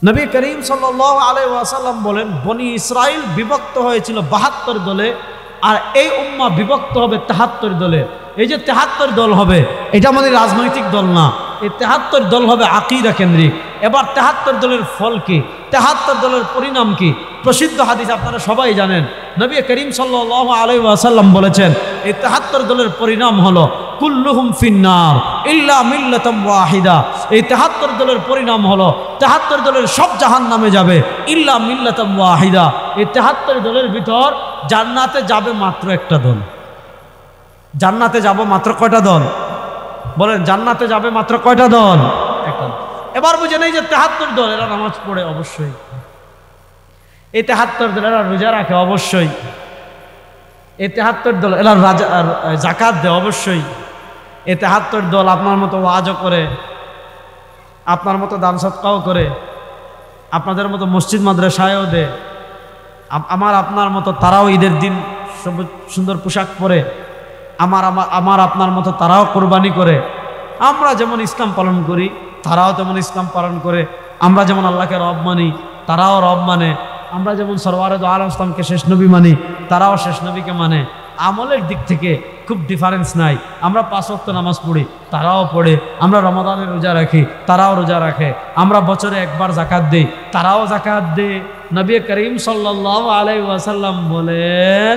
নবী করিম সাল্লাল্লাহু আলাইহি ওয়াসাল্লাম বলেন, বনি ইসরাইল বিভক্ত হয়েছিল 72 দলে, আর এই উম্মাহ বিভক্ত হবে 73 দলে। এই যে 73 দল হবে, এটা আমাদের রাজনৈতিক দল না, এই 73 দল হবে আকীদা কেন্দ্রিক। এবার 73 দলের ফল কি, 73 দলের পরিণাম কি? প্রসিদ্ধ হাদিস আপনারা সবাই জানেন, নবী করিম সাল্লাল্লাহু আলাইহি ওয়াসাল্লাম বলেছেন, এই 73 দলের পরিণাম হলো কুল্লুহুম ফিন্নার ইল্লা মিল্লাতাম ওয়াহিদা। এই 73 দলের পরিণাম হলো 73 দলের সব জাহান্নামে যাবে ইল্লা মিল্লাতাম ওয়াহিদা। এই 73 দলের ভিতর জান্নাতে যাবে মাত্র একটা দল। জান্নাতে যাব মাত্র কয়টা দল? বলেন, জান্নাতে যাবে মাত্র কয়টা দল? একটা। এবার বুঝেন, এই যে 73 দল, এরা নামাজ পড়ে অবশ্যই, এই 73 দল এরা রোজা রাখে অবশ্যই, এই 73 দল এরা যাকাত দেয় অবশ্যই, এই 73 দল আপনার মতো ওয়াজও করে, আপনার মতো দান সদকাও করে, আপনাদের মতো মসজিদ মাদ্রাসায়ও দেয়, আমার আপনার মতো তারাও ঈদের দিন সুন্দর পোশাক পরে, আমার আপনার মতো তারাও কোরবানি করে। আমরা যেমন ইসলাম পালন করি তারাও তেমন ইসলাম পালন করে। আমরা যেমন আল্লাহকে রব মানি তারাও রব মানে। আমরা যেমন সরওয়ারে দো আলম ইসলামকে শেষ নবী মানি তারাও শেষ নবীকে মানে। আমলের দিক থেকে খুব ডিফারেন্স নাই। আমরা 5 ওয়াক্ত নামাজ পড়ি তারাও পড়ে, আমরা রমাদানে রোজা রাখি তারাও রোজা রাখে, আমরা বছরে একবার যাকাত দিই তারাও যাকাত দেয়। নবী করিম সাল্লাল্লাহু আলাইহি ওয়াসাল্লাম বলেন,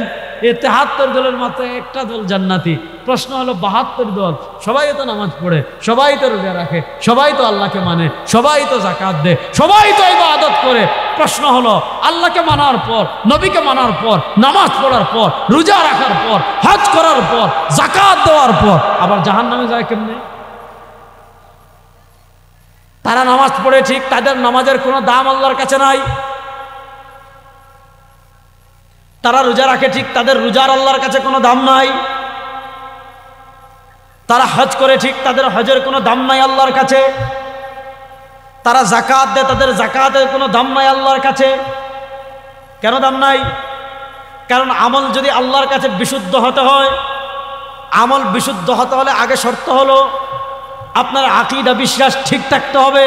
এই 73 দলের মাত্র একটা দল জান্নাতি। প্রশ্ন হলো 72 দল, সবাই তো নামাজ পড়ে, সবাই তো রোজা রাখে, সবাই তো আল্লাহকে মানে, সবাই তো যাকাত দেয়, সবাই তো ইবাদত করে। প্রশ্ন হলো, আল্লাহকে মানার পর, নবীকে মানার পর, নামাজ পড়ার পর, রোজা রাখার পর, হজ করার পর, যাকাত দেওয়ার পর আবার জাহান্নামে যায় কেমনে? তারা নামাজ পড়ে ঠিক, তাদের নামাজের কোনো দাম আল্লাহর কাছে নাই। তারা রোজা রাখে ঠিক, তাদের রোজার আল্লাহর কাছে কোনো দাম নাই। তারা হজ করে ঠিক, তাদের হজের কোনো দাম নাই আল্লাহর কাছে। তারা যাকাত দেয়, তাদের যাকাতের কোনো দাম নাই আল্লাহর কাছে। কেন দাম নাই? কারণ আমল যদি আল্লাহর কাছে বিশুদ্ধ হতে হয়, আমল বিশুদ্ধ হতে হলে আগে শর্ত হলো আপনার আকীদা বিশ্বাস ঠিক থাকতে হবে।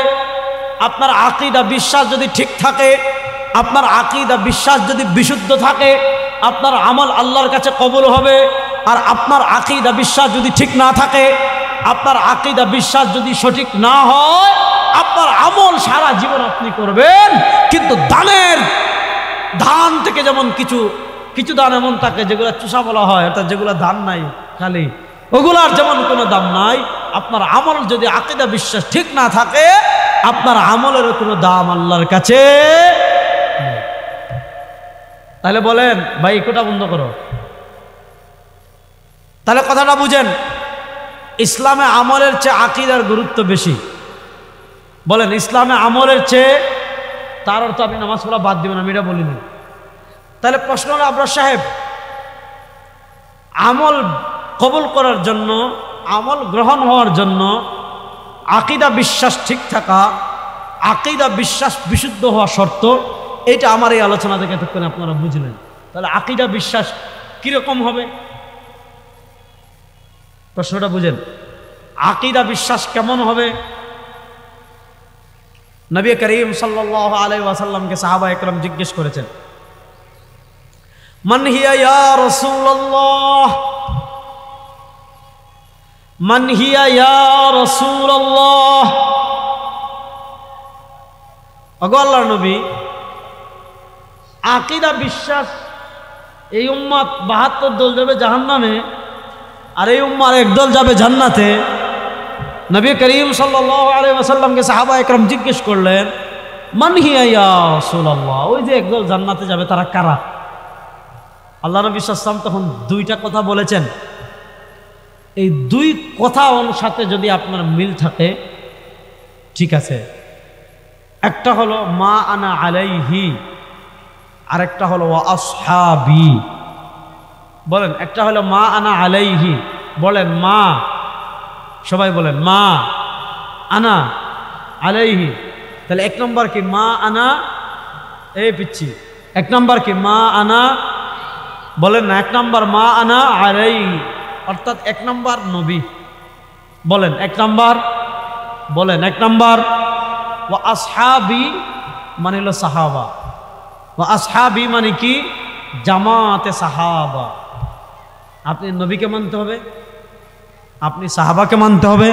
আপনার আকীদা বিশ্বাস যদি ঠিক থাকে, আপনার আকীদা বিশ্বাস যদি বিশুদ্ধ থাকে, আপনার আমল আল্লাহর কাছে কবুল হবে। আর আপনার আকীদা বিশ্বাস যদি ঠিক না থাকে, আপনার আকীদা বিশ্বাস যদি সঠিক না হয়, আপনার আমল সারা জীবন আপনি করবেন, কিন্তু ধান থেকে যেমন কিছু দান এমন থাকে যেগুলো চুষা বলা হয়, অর্থাৎ যেগুলো ধান নাই খালি, ওগুলার যেমন কোনো দাম নাই। আপনার আমল যদি আকীদা বিশ্বাস ঠিক না থাকে, আপনার আমলেরও কোনো দাম আল্লাহর কাছে। তাহলে বলেন ভাই, কোটা বন্ধ করো। তাহলে কথাটা বুঝেন, ইসলামে আমলের চেয়ে আকীদার গুরুত্ব বেশি। বলেন, ইসলামে আমলের চেয়ে, তার অর্থ আপনি নামাজ পড়া বাদ দিবেন, আমি এটা বলিনি। তাহলে প্রশ্ন হলো, আবরার সাহেব, আমল কবুল করার জন্য, আমল গ্রহণ হওয়ার জন্য আকীদা বিশ্বাস ঠিক থাকা, আকীদা বিশ্বাস বিশুদ্ধ হওয়া শর্ত। এটা আমার এই আলোচনা থেকে এতক্ষণ আপনারা বুঝলেন। তাহলে আকীদা বিশ্বাস কিরকম হবে? প্রশ্নটা বুঝেন, আকীদা বিশ্বাস কেমন হবে? নবী করিম সাল্লাল্লাহু আলাইহি ওয়াসাল্লামকে সাহাবা একরাম জিজ্ঞেস করেছেন, মান হিয়া ইয়া রাসূলুল্লাহ, মান হিয়া ইয়া রাসূলুল্লাহ। ওগো আল্লাহর নবী, আকীদা বিশ্বাস, এই উম্মত 72 দল যাবে জাহান্নামে, আর এই উম্মার একদল যাবে জান্নাতে। নবী করিম সাল্লাল্লাহু আলাইহি ওয়াসাল্লামকে সাহাবা একরাম জিজ্ঞেস করলেন, মান হিয়া ইয়া রাসূলুল্লাহ, ওই যে একদল জান্নাতে যাবে তারা কারা? আল্লাহ নবী সাল্লাল্লাহু আলাইহি ওয়াসাল্লাম তখন 2টা কথা বলেছেন। এই 2 কথার সাথে যদি আপনার মিল থাকে ঠিক আছে। একটা হলো মা আনা আলাইহি, আরেকটা হলো ওয়া আসহাবি। বলেন, একটা হলো মা আনা আলাইহি, বলেন মা, সবাই বলেন মা আনা আলাইহি। তাহলে 1 নম্বর কি মা আনা, এই পিচ্ছি 1 নম্বর কি মা আনা, বলেন না 1 নম্বর মা আনা আলাইহি, অর্থাৎ 1 নম্বর নবী। বলেন 1 নম্বর, বলেন 1 নম্বর ওয়া আসহাবি মানে হলো সাহাবা, ওয়া আসহাবি মানে কি জামাতে সাহাবা। আপনি নবীকে মানতে হবে, আপনি সাহাবাকে মানতে হবে,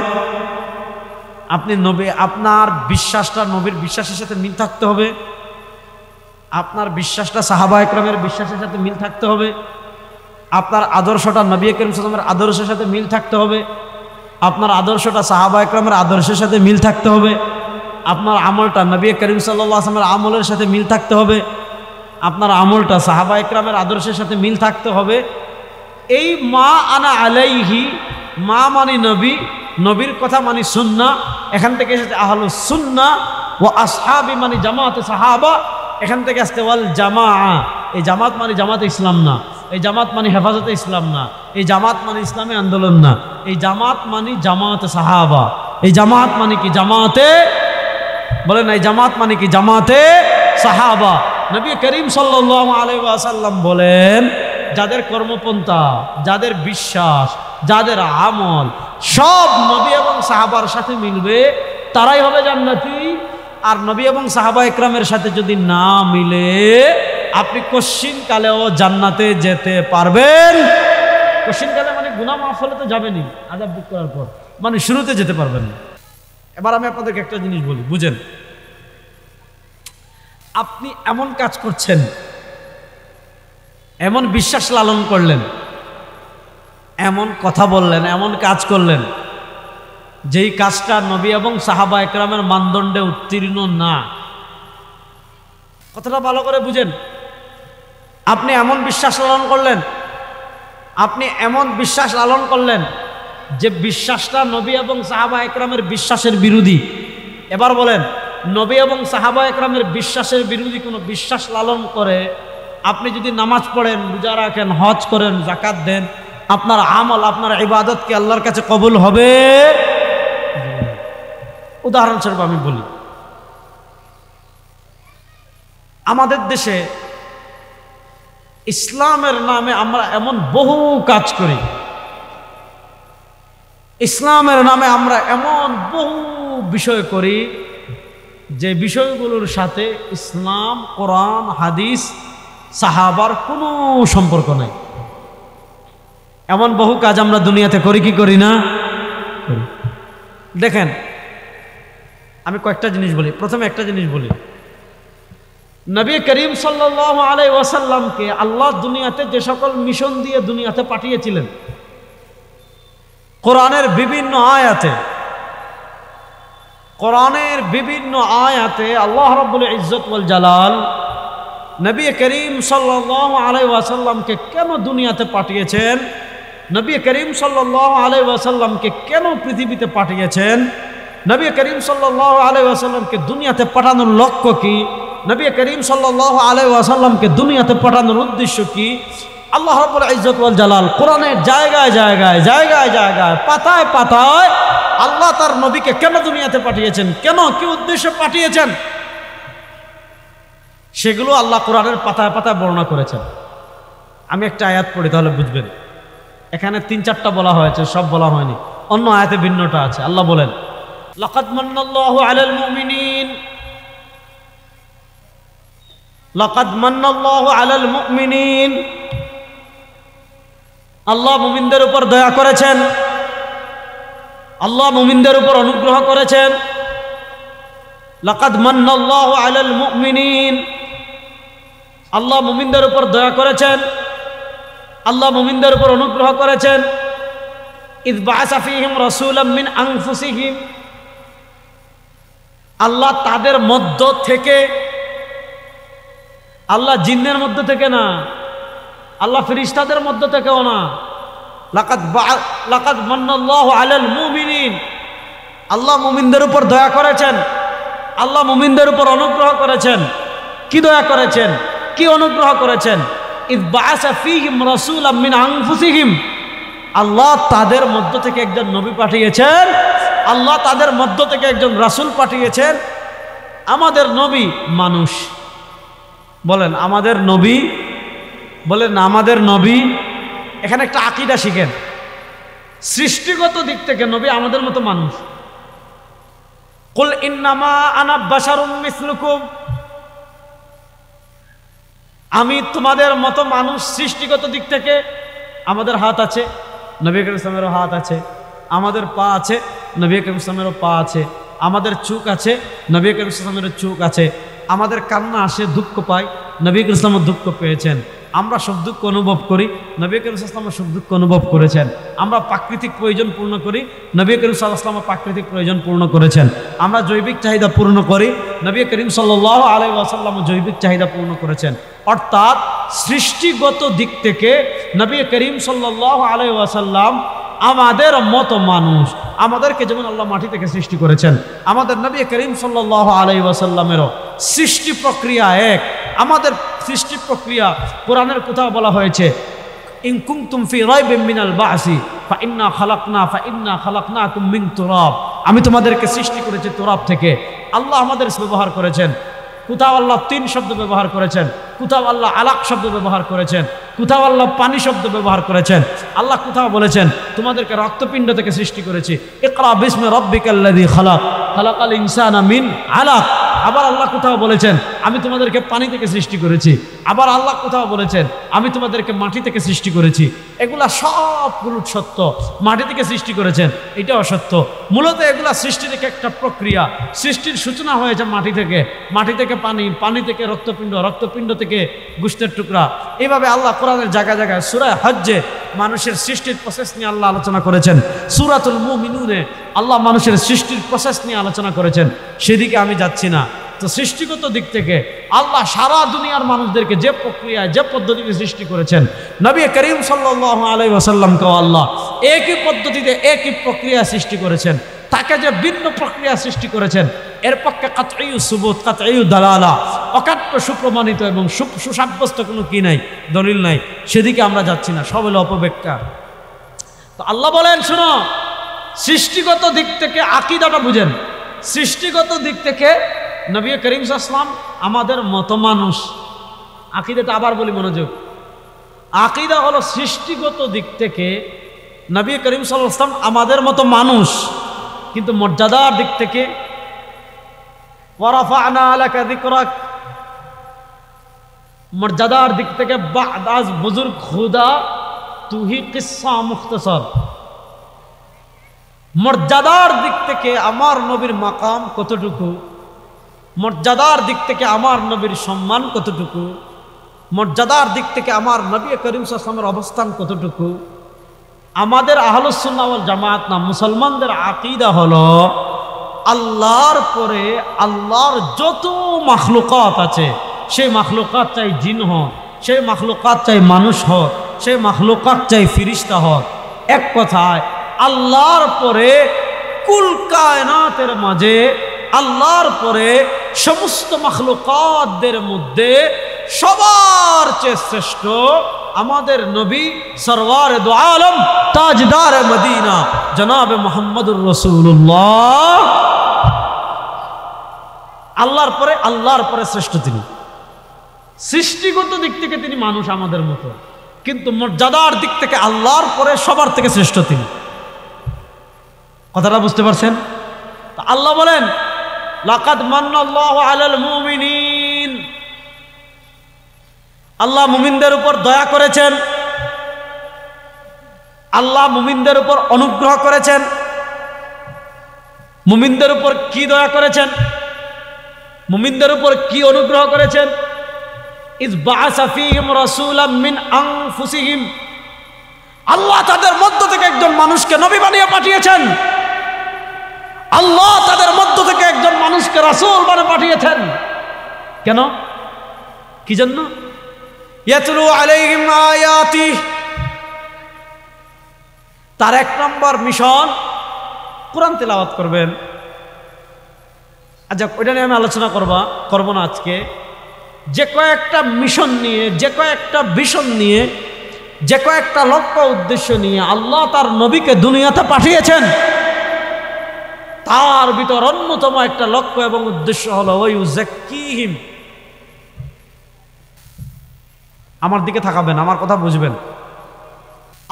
আপনি নবী, আপনার বিশ্বাসটা নবীর বিশ্বাসের সাথে মিল থাকতে হবে, আপনার বিশ্বাসটা সাহাবা একরামের বিশ্বাসের সাথে মিল থাকতে হবে, আপনার আদর্শটা নবী করিম সাল্লাল্লাহু আলাইহি ওয়াসাল্লামের আদর্শের সাথে মিল থাকতে হবে, আপনার আদর্শটা সাহাবা একরামের আদর্শের সাথে মিল থাকতে হবে, আপনার আমলটা নবী করিম সাল্লাল্লাহু আলাইহি ওয়াসাল্লামের আমলের সাথে মিল থাকতে হবে, আপনার আমলটা সাহাবা একরামের আদর্শের সাথে মিল থাকতে হবে। এই মা আনা আলাইহি, মা মানি নবী, নবীর কথা মানি সুন্নাহ, এখান থেকে এসেছে আহলুস সুন্নাহ। ওয়া আসহাবি মানে জামাতে সাহাবা, এখান থেকে আসতে ওয়াল জামাআ। এই জামাত মানে জামাতে ইসলাম না, এই জামাত মানে হেফাজতে ইসলাম না, এই জামাত মানে ইসলামী আন্দোলন না, এই জামাত মানে জামাতে সাহাবা। এই জামাত মানে কি জামাতে, বলেন এই জামাত মানে কি জামাতে সাহাবা। নবী করিম সাল্লাল্লাহু আলাইহি ওয়াসাল্লাম বলেন, যাদের কর্মপন্থা, যাদের বিশ্বাস, যাদের আমল সব নবী এবং সাহাবার সাথে মিলবে তারাই হবে জান্নাতি। আর নবী এবং সাহাবা একরামের সাথে যদি না মিলে আপনি কশিন কালেও জান্নাতে যেতে পারবেন। কশিন কালে মানে গুনাহ মাফ হলে তো যাবেনই, আযাব ভোগ করার পর মানে শুরুতে যেতে পারবেন না। এবার আমি আপনাদেরকে একটা জিনিস বলি, বুঝেন। আপনি এমন কাজ করছেন, এমন বিশ্বাস লালন করলেন, এমন কথা বললেন, এমন কাজ করলেন যেই কাজটা নবী এবং সাহাবা একরামের মানদণ্ডে উত্তীর্ণ না। কথাটা ভালো করে বুঝেন। আপনি এমন বিশ্বাস লালন করলেন, আপনি এমন বিশ্বাস লালন করলেন যে বিশ্বাসটা নবী এবং সাহাবা একরামের বিশ্বাসের বিরোধী। এবার বলেন, নবী এবং সাহাবা একরামের বিশ্বাসের বিরোধী কোনো বিশ্বাস লালন করে আপনি যদি নামাজ পড়েন, রোজা রাখেন, হজ করেন, যাকাত দেন, আপনার আমল, আপনার ইবাদত কি আল্লাহর কাছে কবুল হবে? উদাহরণস্বরূপ আমি বলি, আমাদের দেশে ইসলামের নামে আমরা এমন বহু কাজ করি, ইসলামের নামে আমরা এমন বহু বিষয় করি যে বিষয়গুলোর সাথে ইসলাম, কোরআন, হাদিস, সাহাবার কোনো সম্পর্ক নাই। এমন বহু কাজ আমরা দুনিয়াতে করি কি করি না? দেখেন, আমি কয়েকটা জিনিস বলি। প্রথমে একটা জিনিস বলি, নবী করিম সাল্লাল্লাহু আলাইহি ওয়াসাল্লামকে আল্লাহ দুনিয়াতে যে সকল মিশন দিয়ে দুনিয়াতে পাঠিয়েছিলেন, কোরআনের বিভিন্ন আয়াতে, কোরআনের বিভিন্ন আয়াতে আল্লাহ রাব্বুল ইজ্জত ওয়াল জালাল নবী করিম সাল্লাল্লাহু আলাইহি ওয়াসাল্লামকে কেন দুনিয়াতে পাঠিয়েছেন, নবী করিম সাল্লাল্লাহু আলাইহি ওয়াসাল্লামকে কেন পৃথিবীতে পাঠিয়েছেন, নবী করিম সাল্লাল্লাহু আলাইহি ওয়াসাল্লামকে দুনিয়াতে পাঠানোর লক্ষ্য কি, নবী করিম সাল্লাল্লাহু আলাইহি ওয়াসাল্লামকে দুনিয়াতে পাঠানোর উদ্দেশ্য কি, আল্লাহ রাব্বুল ইজ্জত ওয়াল জালাল কোরআনের জায়গায় জায়গায়, জায়গায় জায়গায়, পাতায় পাতায় আল্লাহ তার নবীকে কেন দুনিয়াতে পাঠিয়েছেন, কেন, কি উদ্দেশ্যে পাঠিয়েছেন, সেগুলো আল্লাহ কোরআনের পাতায় পাতায় বর্ণনা করেছেন। আমি একটা আয়াত পড়ি তাহলে বুঝবেন। এখানে 3-4টা বলা হয়েছে, সব বলা হয়নি, অন্য আয়াতে ভিন্নটা আছে। আল্লাহ বলেন, লাকাদ মান্নাল্লাহু আলাল মুমিনিন, লাকাদ মান্নাল্লাহু আলাল মুমিনিন, আল্লাহ মুমিনদের উপর দয়া করেছেন, আল্লাহ মুমিনদের উপর অনুগ্রহ করেছেন। লাকাদ মান্নাল্লাহু আলাল মুমিনিন, আল্লাহ মুমিনদের উপর দয়া করেছেন, আল্লাহ মুমিনদের উপর অনুগ্রহ করেছেন। ইয বাআসা ফীহিম রাসূলাম মিন আনফুসিহিম, আল্লাহ তাদের মধ্য থেকে, আল্লাহ জিন্নের মধ্য থেকে না, আল্লাহ ফেরেশতাদের মধ্য থেকেও না। লাকাদ মান্নাল্লাহু আলাল মুমিনিন, আল্লাহ মুমিনদের উপর দয়া করেছেন, আল্লাহ মুমিনদের উপর অনুগ্রহ করেছেন। কি দয়া করেছেন, কি অনুগ্রহ করেছেন? ইয বাআসা ফীহিম রাসূলাম মিন আনফুসিহিম, আল্লাহ তাদের মধ্য থেকে একজন নবী পাঠিয়েছেন, আল্লাহ তাদের মধ্য থেকে একজন রাসূল পাঠিয়েছেন। আমাদের নবী মানুষ, বলেন আমাদের নবী, বলেন আমাদের নবী। এখানে একটা আকীদা শিখেন, সৃষ্টিগত দিক থেকে নবী আমাদের মতো মানুষ, কুল ইন্নামা আনা বাশারুম মিসলুকুম, আমি তোমাদের মতো মানুষ। সৃষ্টিগত দিক থেকে আমাদের হাত আছে, নবী করিম সাল্লাল্লাহু আলাইহি ওয়াসাল্লামেরও হাত আছে। আমাদের পা আছে, নবী করিম সাল্লাল্লাহু আলাইহি ওয়াসাল্লামেরও পা আছে। আমাদের চোখ আছে, নবী করিম সাল্লাল্লাহু আলাইহি ওয়াসাল্লামেরও চোখ আছে। আমাদের কান্না আসে, দুঃখ পাই, নবী করিম সাল্লাল্লাহু আলাইহি ওয়াসাল্লাম দুঃখ পেয়েছেন। আমরা সুখ দুঃখ অনুভব করি, নবী করিম সাল্লাল্লাহু আলাইহি ওয়াসাল্লাম সুখ দুঃখ অনুভব করেছেন। আমরা প্রাকৃতিক প্রয়োজন পূর্ণ করি, নবী করিম সাল্লাল্লাহু আলাইহি ওয়াসাল্লাম প্রাকৃতিক প্রয়োজন পূর্ণ করেছেন। আমরা জৈবিক চাহিদা পূর্ণ করি, নবী করিম সাল্লাল্লাহু আলাইহি ওয়াসাল্লাম জৈবিক চাহিদা পূর্ণ করেছেন। অর্থাৎ সৃষ্টিগত দিক থেকে নবী করিম সাল্লাল্লাহু আলাইহি ওয়াসাল্লাম আমাদের মতো মানুষ। আমাদেরকে যেমন আল্লাহ মাটি থেকে সৃষ্টি করেছেন, আমাদের নবী করিম সাল্লাল্লাহু আলাইহি ওয়াসাল্লামেরও সৃষ্টি প্রক্রিয়া এক। আমাদের সৃষ্টি প্রক্রিয়া কোরআনের কোথাও বলা হয়েছে, ইন কুনতুম ফি রাইবিন মিনাল বাসি ফাইন্না খালাকনাকুম মিন তুরাব, আমি তোমাদেরকে সৃষ্টি করেছি তুরাব থেকে। আল্লাহ আমাদের ব্যবহার করেছেন, কোথাও আল্লাহ তিন শব্দ ব্যবহার করেছেন, কোথাও আল্লাহ আলাক শব্দ ব্যবহার করেছেন, কোথাও আল্লাহ পানি শব্দ ব্যবহার করেছেন। আল্লাহ কোথাও বলেছেন তোমাদেরকে রক্তপিণ্ড থেকে সৃষ্টি করেছি, ইকরা বিসমি রাব্বিকাল্লাযী খালাক খালাকাল ইনসানা মিন আলাক। আবার আল্লাহ কোথাও বলেছেন আমি তোমাদেরকে পানি থেকে সৃষ্টি করেছি। আবার আল্লাহ কোথাও বলেছেন আমি তোমাদেরকে মাটি থেকে সৃষ্টি করেছি। এগুলা সবগুলো সত্য। মাটি থেকে সৃষ্টি করেছেন এটাও সত্য। মূলত এগুলা সৃষ্টির একটা প্রক্রিয়া। সৃষ্টির সূচনা হয়েছে মাটি থেকে, মাটি থেকে পানি, পানি থেকে রক্তপিণ্ড, রক্তপিণ্ড থেকে গোশতের টুকরা। এইভাবে আল্লাহ কোরআনের জায়গায় জায়গায় সূরা হজ্জে মানুষের সৃষ্টির প্রসেস নিয়ে আল্লাহ আলোচনা করেছেন। সূরাতুল মুমিনুনে আল্লাহ মানুষের সৃষ্টির প্রসেস নিয়ে আলোচনা করেছেন। সেদিকে আমি যাচ্ছি না। তো সৃষ্টিগত দিক থেকে আল্লাহ সারা দুনিয়ার মানুষদেরকে যে প্রক্রিয়ায় যে পদ্ধতিতে সৃষ্টি করেছেন, নবী করিম সাল্লাল্লাহু আলাইহি ওয়াসাল্লামকেও আল্লাহ একই পদ্ধতিতে একই প্রক্রিয়া সৃষ্টি করেছেন। তাকে যে ভিন্ন প্রক্রিয়া সৃষ্টি করেছেন এর পক্ষে কাতঈ সুবুত, কাতঈ দালালা, অকাট্য সুপ্রমাণিত এবং সুসাব্যস্ত কোনো কি নাই, দলিল নাই। সেদিকে আমরা যাচ্ছি না, সব হলো অপব্যাখ্যা। তো আল্লাহ বলেন শোনো, সৃষ্টিগত দিক থেকে আকীদাটা বুঝেন। সৃষ্টিগত দিক থেকে নবী করিম সাল্লাল্লাহু আলাইহি ওয়াসাল্লাম আমাদের মতো মানুষ। আকীদাটা আবার বলি, মনোযোগ। আকীদা হলো সৃষ্টিগত দিক থেকে নবী করিম সাল্লাল্লাহু আলাইহি ওয়াসাল্লাম আমাদের মতো মানুষ, কিন্তু মর্যাদার দিক থেকে ওয়ারাফা'না লাকা যিকরাক, মর্যাদার দিক থেকে বা'দ আজ বুজুর্গ খুদা তুহি কিসসা মুখতাসার। মর্যাদার দিক থেকে আমার নবীর মাকাম কতটুকু, মর্যাদার দিক থেকে আমার নবীর সম্মান কতটুকু, মর্যাদার দিক থেকে আমার নবী করিম সাল্লাল্লাহু আলাইহি ওয়াসাল্লামের অবস্থান কতটুকু। আমাদের আহলুস সুন্নাহ ওয়াল জামাত না, মুসলমানদের আকীদা হলো আল্লাহর পরে আল্লাহর যত মাখলুকাত আছে, সেই মাখলুকাত চাই জিন হোক, সেই মাখলুকাত চাই মানুষ হোক, সেই মাখলুকাত চাই ফিরিস্তা হোক, এক কথায় আল্লাহর পরে কুল কায়নাতের মাঝে, আল্লাহর পরে সমস্ত মাখলুকাতদের মধ্যে সবার চেয়ে শ্রেষ্ঠ আমাদের নবী সরওয়ারে দু আলম তাজদার মদিনা জনাবে মুহাম্মদুর রাসূলুল্লাহ। আল্লাহর পরে শ্রেষ্ঠ তিনি। সৃষ্টিগত দিক থেকে তিনি মানুষ আমাদের মতো, কিন্তু মর্যাদার দিক থেকে আল্লাহর পরে সবার থেকে শ্রেষ্ঠ তিনি। কথাটা বুঝতে পারছেন? তা আল্লাহ বলেন লাকাদ মান্নাল্লাহু আলাল মুমিনিন, আল্লাহ মুমিনদের উপর দয়া করেছেন, আল্লাহ মুমিনদের উপর অনুগ্রহ করেছেন। মুমিনদের উপর কি দয়া করেছেন, মুমিনদের উপর কি অনুগ্রহ করেছেন? ইজ বাআসা ফীহিম রাসূলাম মিন আনফুসিহিম, আল্লাহ তাদের মধ্য থেকে একজন মানুষকে নবী বানিয়ে পাঠিয়েছেন। আল্লাহ তাদের মধ্য থেকে একজন মানুষকে রাসূল বানিয়ে পাঠিয়েছেন। কেন? কি জন্য? ইয়াতলু আলাইহিম আয়াতি, তার এক নম্বর মিশন কোরআন তেলাওয়াত করবেন। আচ্ছা, ওইটা নিয়ে আমি আলোচনা করব না আজকে। যে কয়েকটা মিশন নিয়ে, যে কয়েকটা ভিশন নিয়ে, যে কয়েকটা লক্ষ্য উদ্দেশ্য নিয়ে আল্লাহ তার নবীকে দুনিয়াতে পাঠিয়েছেন, তার ভিতর অন্যতম একটা লক্ষ্য এবং উদ্দেশ্য হলো ওয়ায়ুযাক্কিহিম। আমার দিকে তাকাবেন, আমার কথা বুঝবেন।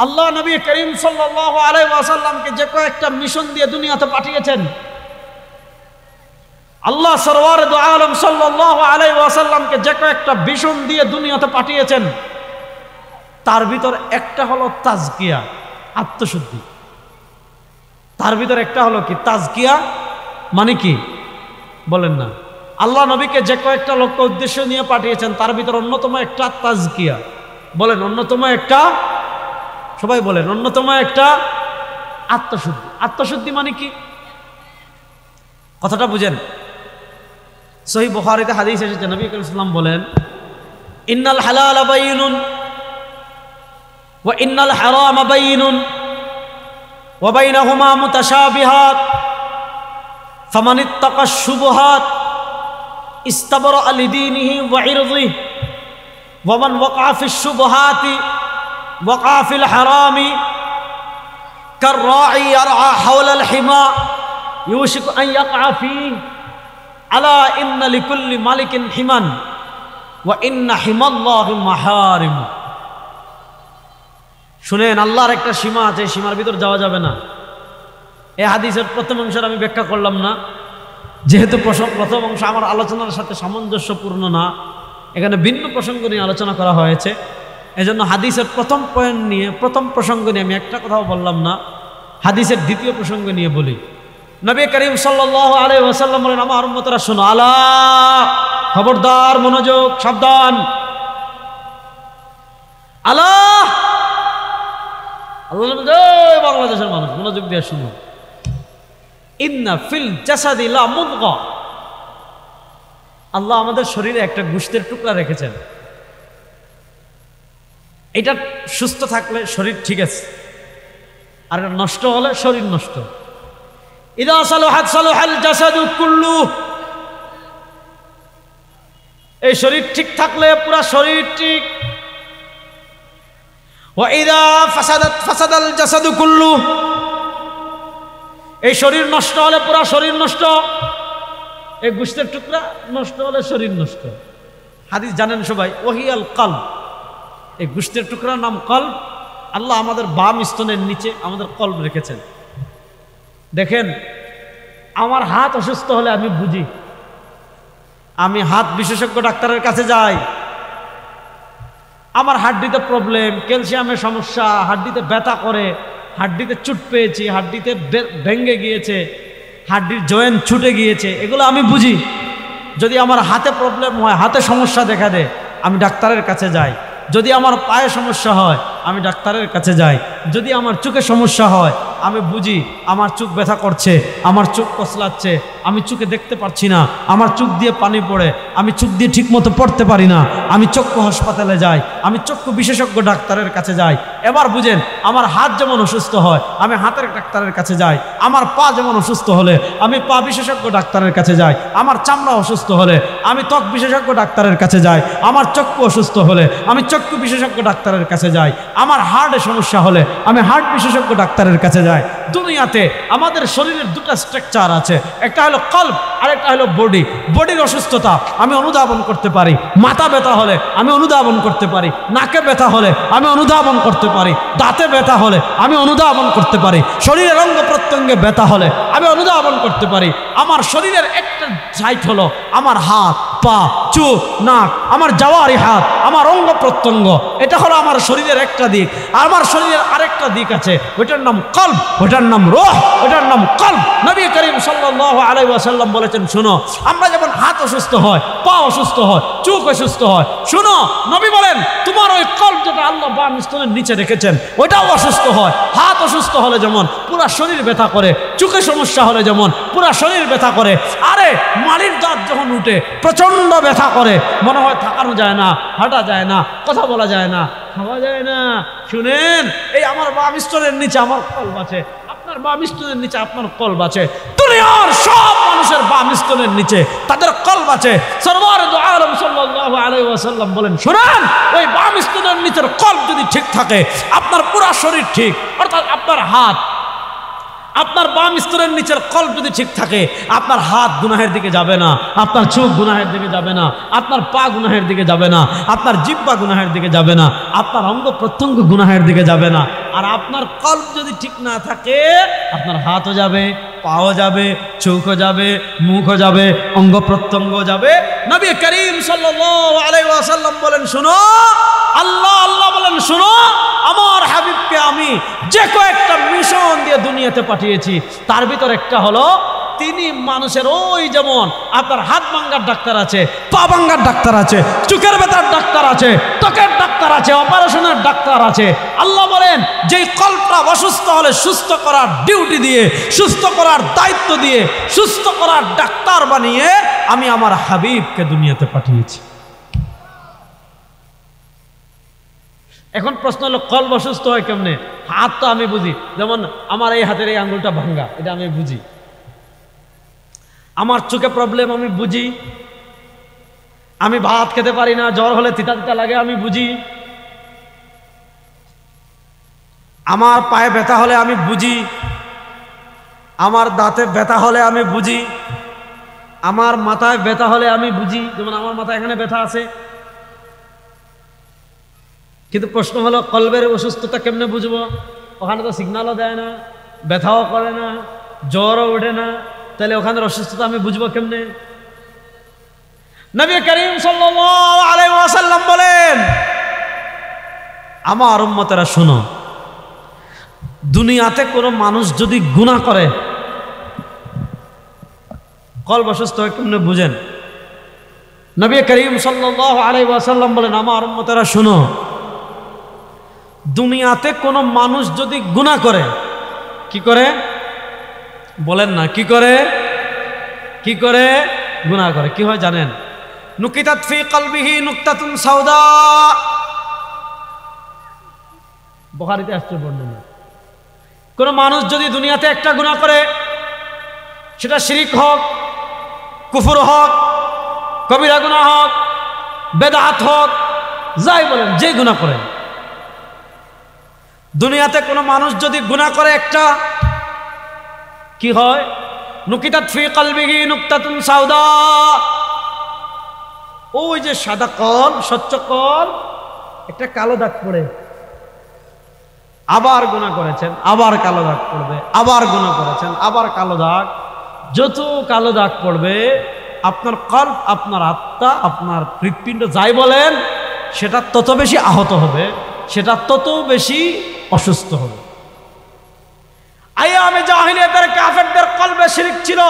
আল্লাহ নবী করিম সাল্লাল্লাহু আলাইহি ওয়াসাল্লামকে যে কয়েকটা মিশন দিয়ে দুনিয়াতে পাঠিয়েছেন, আল্লাহ সরওয়ারে দু আলম সাল্লাল্লাহু আলাইহি ওয়াসাল্লামকে যে কয়েকটা ভীষণ দিয়ে দুনিয়াতে পাঠিয়েছেন, তার ভিতর একটা হলো তাজকিয়া, আত্মশুদ্ধি। তার ভিতর একটা হলো কি? তাজকিয়া। মানে কি বলেন না? আল্লাহ নবীকে যে কয়েকটা লক্ষ্য উদ্দেশ্য নিয়ে পাঠিয়েছেন, তার ভিতর অন্যতম একটা তাজকিয়া। বলেন অন্যতম একটা, সবাই বলেন অন্যতম একটা আত্মশুদ্ধি। আত্মশুদ্ধি মানে কি? কথাটা বুঝেন। সহিহ বুখারীতে হাদিস এসেছে, নবী করিম সাল্লাল্লাহু আলাইহি ওয়াসাল্লাম বলেন, ইন্নাল হালালা বাইয়িনুন ওয়া ইন্নাল হারামা বাইয়িনুন ওয়া বাইনাহুমা মুতাশাবিহাত ফামান ইত্তাকা শুবহাত ইস্তাবরা লিদীনিহি ওয়া ইরদিহি ওয়া মান ওয়াকা ফিশ শুবহাতি ওয়াকা ফিল হারামি কাররাঈ ইয়ারআ হাওলাল হিমা ইউশিকু আন ইয়াকা ফীহি আলা ইন্না লিকুল্লি মালিকিন হিমান ওয়া ইন্না হিমাল্লাহি মাহারিম। শুনেন, আল্লাহর একটা সীমা আছে, সীমার ভিতর যাওয়া যাবে না। এই হাদিসের প্রথম অংশের আমি ব্যাখ্যা করলাম না, যেহেতু প্রথম অংশ আমার আলোচনার সাথে সামঞ্জস্যপূর্ণ না, এখানে ভিন্ন প্রসঙ্গ নিয়ে আলোচনা করা হয়েছে। এজন্য হাদিসের প্রথম পয়েন্ট নিয়ে, প্রথম প্রসঙ্গ নিয়ে আমি একটা কথাও বললাম না, হাদিসের দ্বিতীয় প্রসঙ্গ নিয়ে বলি। নবী করিম সাল্লাল্লাহু আলাইহি ওয়াসাল্লাম বলেন, আমার উম্মতরা শোনো, আলা, খবরদার, মনোযোগ, সাবধান, আলা, আল্লাহ, বাংলাদেশের মানুষ মনোযোগ দিয়ে শুনো, ইন্না ফিল জাসাদি লা মুদগা, আল্লাহ আমাদের শরীরে একটা গোশতের টুকরা রেখেছেন। এটা সুস্থ থাকলে শরীর ঠিক আছে, আর এটা নষ্ট হলে শরীর নষ্ট। ইদা সালাহাত সালাহাল জাসাদু কুল্লু, এই শরীর ঠিক থাকলে পুরা শরীর ঠিক। ওয়া ইদা ফাসাদাত ফাসাদাল জাসাদু কুল্লু, এই শরীর নষ্ট হলে পুরা শরীর নষ্ট। এই গোশতের টুকরা নষ্ট হলে শরীর নষ্ট। হাদিস জানেন সবাই, ওহিয়াল কলব, এই গোশতের টুকরার নাম কলব। আল্লাহ আমাদের বাম স্তনের নিচে আমাদের কলব রেখেছেন। দেখেন, আমার হাত অসুস্থ হলে আমি বুঝি, আমি হাত বিশেষজ্ঞ ডাক্তারের কাছে যাই। আমার হাড্ডিতে প্রবলেম, ক্যালসিয়ামের সমস্যা, হাড্ডিতে ব্যথা করে, হাড্ডিতে চুট পেয়েছি, হাড্ডিতে ভেঙে গিয়েছে, হাড্ডির জয়েন্ট ছুটে গিয়েছে, এগুলো আমি বুঝি। যদি আমার হাতে প্রবলেম হয়, হাতে সমস্যা দেখা দেয়, আমি ডাক্তারের কাছে যাই। যদি আমার পায়ে সমস্যা হয়, আমি ডাক্তারের কাছে যাই। যদি আমার চোখে সমস্যা হয়, আমি বুঝি আমার চোখ ব্যথা করছে, আমার চোখ কসলাচ্ছে, আমি চোখে দেখতে পারছি না, আমার চোখ দিয়ে পানি পড়ে, আমি চোখ দিয়ে ঠিকমতো পড়তে পারি না, আমি চক্ষু হাসপাতালে যাই, আমি চক্ষু বিশেষজ্ঞ ডাক্তারের কাছে যাই। এবার বুঝেন, আমার হাত যেমন অসুস্থ হয়, আমি হাতের ডাক্তারের কাছে যাই। আমার পা যেমন অসুস্থ হলে আমি পা বিশেষজ্ঞ ডাক্তারের কাছে যাই। আমার চামড়া অসুস্থ হলে আমি ত্বক বিশেষজ্ঞ ডাক্তারের কাছে যাই। আমার চক্ষু অসুস্থ হলে আমি চক্ষু বিশেষজ্ঞ ডাক্তারের কাছে যাই। আমার হার্টে সমস্যা হলে আমি হার্ট বিশেষজ্ঞ ডাক্তারের কাছে যাই। দুনিয়াতে আমাদের শরীরের দুটো স্ট্রাকচার আছে, একটা হলো কলব আর একটা হলো বডি। বডির অসুস্থতা আমি অনুধাবন করতে পারি, মাথা ব্যথা হলে আমি অনুধাবন করতে পারি, নাকে ব্যথা হলে আমি অনুধাবন করতে পারি, দাঁতে ব্যথা হলে আমি অনুধাবন করতে পারি, শরীরের অঙ্গ প্রত্যঙ্গে ব্যথা হলে আমি অনুধাবন করতে পারি। আমার শরীরের একটা সাইড হলো আমার হাত, পা, চোখ, নাক, আমার জাওয়ারি হাত, আমার অঙ্গ প্রত্যঙ্গ, এটা হলো আমার শরীরের একটা দিক। আর আমার শরীরের আরেকটা দিক আছে, ওইটার নাম কলব, ওইটার নাম রূহ, ওইটার নাম কলব। নবী করিম সাল্লাল্লাহু আলাইহি ওয়াসাল্লাম বলেছেন, শুনো, আমরা যেমন হাত অসুস্থ হয়, পা অসুস্থ হয়, চোখ অসুস্থ হয়, শুনো, নবী বলেন তোমার ওই কলব যেটা আল্লাহ বাম স্তনের নিচে রেখেছেন, ওইটাও অসুস্থ হয়। হাত অসুস্থ হলে যেমন পুরা শরীর ব্যথা করে, চোখে সমস্যা হলে যেমন পুরা শরীর ব্যথা করে, আরে মাড়ির দাঁত যখন উঠে প্রচন্ড ব্যথা করে, মনে হয় থাকানো যায় না, হাঁটা যায় না, কথা বলা যায় না, খাওয়া যায় না। শুনেন, এই আমার বাম স্তনের নিচে আমার কলব আছে, আপনার বাম স্তনের নিচে আপনার কলব আছে। দুনিয়ার সব মানুষের বাম স্তনের নিচে তাদের কলব আছে। সরওয়ারে দু আলম সাল্লাল্লাহু আলাইহি ওয়াসাল্লাম বলেন, শুনেন, ওই বাম স্তনের নিচের কলব যদি ঠিক থাকে, আপনার পুরো শরীর ঠিক। অর্থাৎ আপনার হাত, আপনার বাম স্তরের নিচের কল্প যদি ঠিক থাকে, আপনার হাত গুনাহের দিকে যাবে না, আপনার চোখ গুনাহের দিকে যাবে না, আপনার পা গুনাহের দিকে যাবে না, আপনার জিহ্বা গুনাহের দিকে যাবে না, আপনার অঙ্গ প্রত্যঙ্গ গুনাহের দিকে যাবে না। আর আপনার কল্প যদি ঠিক না থাকে, আপনার হাতও যাবে, পাও যাবে, চোখও যাবে, মুখও যাবে, অঙ্গ প্রত্যঙ্গ যাবে। নবী করিম সাল্লাল্লাহু আলাইহি ওয়াসাল্লাম বলেন, শুনো, আল্লাহ আল্লাহ বলেন, শুনো, আমার হাবিবকে আমি যে কয়েকটা মিশন দিয়ে দুনিয়াতে পাঠিয়েছি, তার ভিতর একটা হলো তিনি মানুষের ওই যেমন আপনার হাত ভাঙ্গার ডাক্তার আছে, পা ভাঙ্গার ডাক্তার আছে, চোখের ব্যথার ডাক্তার আছে, ত্বকের ডাক্তার আছে, অপারেশনের ডাক্তার আছে। আল্লাহ বলেন, যেই কল্পটা অসুস্থ হলে সুস্থ করার ডিউটি দিয়ে, সুস্থ করার দায়িত্ব দিয়ে, সুস্থ করার ডাক্তার বানিয়ে আমি আমার হাবিবকে দুনিয়াতে পাঠিয়েছি। এখন প্রশ্ন হলো, কল্প অসুস্থ হয় কেমনে? হাত তো আমি বুঝি, যেমন আমার এই হাতের এই আঙ্গুলটা ভাঙ্গা, এটা আমি বুঝি। আমার চোখে প্রবলেম আমি বুঝি, আমি ভাত খেতে পারি না, জ্বর হলে তিতা তিতা লাগে আমি বুঝি, আমার পায়ে ব্যথা হলে আমি বুঝি, আমার দাঁতে ব্যথা হলে আমি বুঝি, আমার মাথায় ব্যথা হলে আমি বুঝি, যেমন আমার মাথায় এখানে ব্যথা আছে। কিন্তু প্রশ্ন হলো, কলবের অসুস্থতা কেমনে বুঝবো? ওখানে তো সিগন্যালও দেয় না, ব্যথাও করে না, জ্বরও ওঠে না, তাহলে ওখানের অসুস্থতা আমি বুঝবো কেমনে? নবী করিম সাল্লাল্লাহু আলাইহি ওয়াসাল্লাম বলেন, আমার উম্মতেরা শোনো, দুনিয়াতে কোনো মানুষ যদি গুনাহ করে, কলব অসুস্থ হয় কেমনে বুঝেন? নবী করিম সাল্লাল্লাহু আলাইহি ওয়াসাল্লাম বলেন, আমার উম্মতেরা শোনো, দুনিয়াতে কোনো মানুষ যদি গুনাহ করে, কি করে বলেন না, কি করে? কি করে গুনাহ করে? কি হয় জানেন? নুকিতাত ফি কলবিহি নুকতাতুন সাউদা, বুখারীতে আসছে বর্ণনা। কোন মানুষ যদি দুনিয়াতে একটা গুনাহ করে, সেটা শিরক হোক, কুফর হোক, কবিরা গুনাহ হোক, বেদাত হোক, যাই বলেন, যে গুনাহ করেন, দুনিয়াতে কোনো মানুষ যদি গুনাহ করে একটা, কি হয়? নুকিতাত ফি কলবিহি নুকতাতুন সাউদা, ওই যে সাদা কল, স্বচ্ছ কল, একটা কালো দাগ পড়ে। আবার গুনাহ করেছেন, আবার কালো দাগ পড়বে, আবার গুনাহ করেছেন, আবার কালো দাগ। যত কালো দাগ পড়বে, আপনার কল্ব, আপনার আত্মা, আপনার হৃৎপিণ্ড, যাই বলেন, সেটা তত বেশি আহত হবে, সেটা তত বেশি অসুস্থ হবে। আইয়ামে জাহিলিয়াতের কাফেরদের কলবে শিরক ছিল,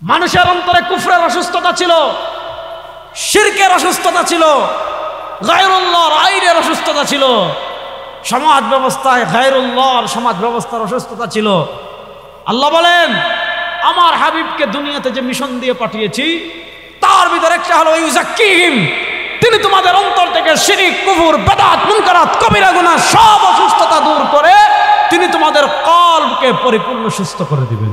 মানুষের অন্তরে কুফরের অসুস্থতা ছিল, শিরকের অসুস্থতা ছিল, গায়রুল্লাহর আইনের অসুস্থতা ছিল, সমাজ ব্যবস্থায় গায়রুল্লাহর সমাজ ব্যবস্থার অসুস্থতা ছিল। আল্লাহ বলেন, আমার হাবিবকে দুনিয়াতে যে মিশন দিয়ে পাঠিয়েছি, তার ভিতরে একটা হলো ইউজাক্কিহিম, তিনি তোমাদের অন্তর থেকে শিরক, কুফর, বেদাত, মুনকারাত, কবিরা গুনাহ সব অসুস্থতা দূর করে তিনি তোমাদের কলবকে পরিপূর্ণ সুস্থ করে দিবেন।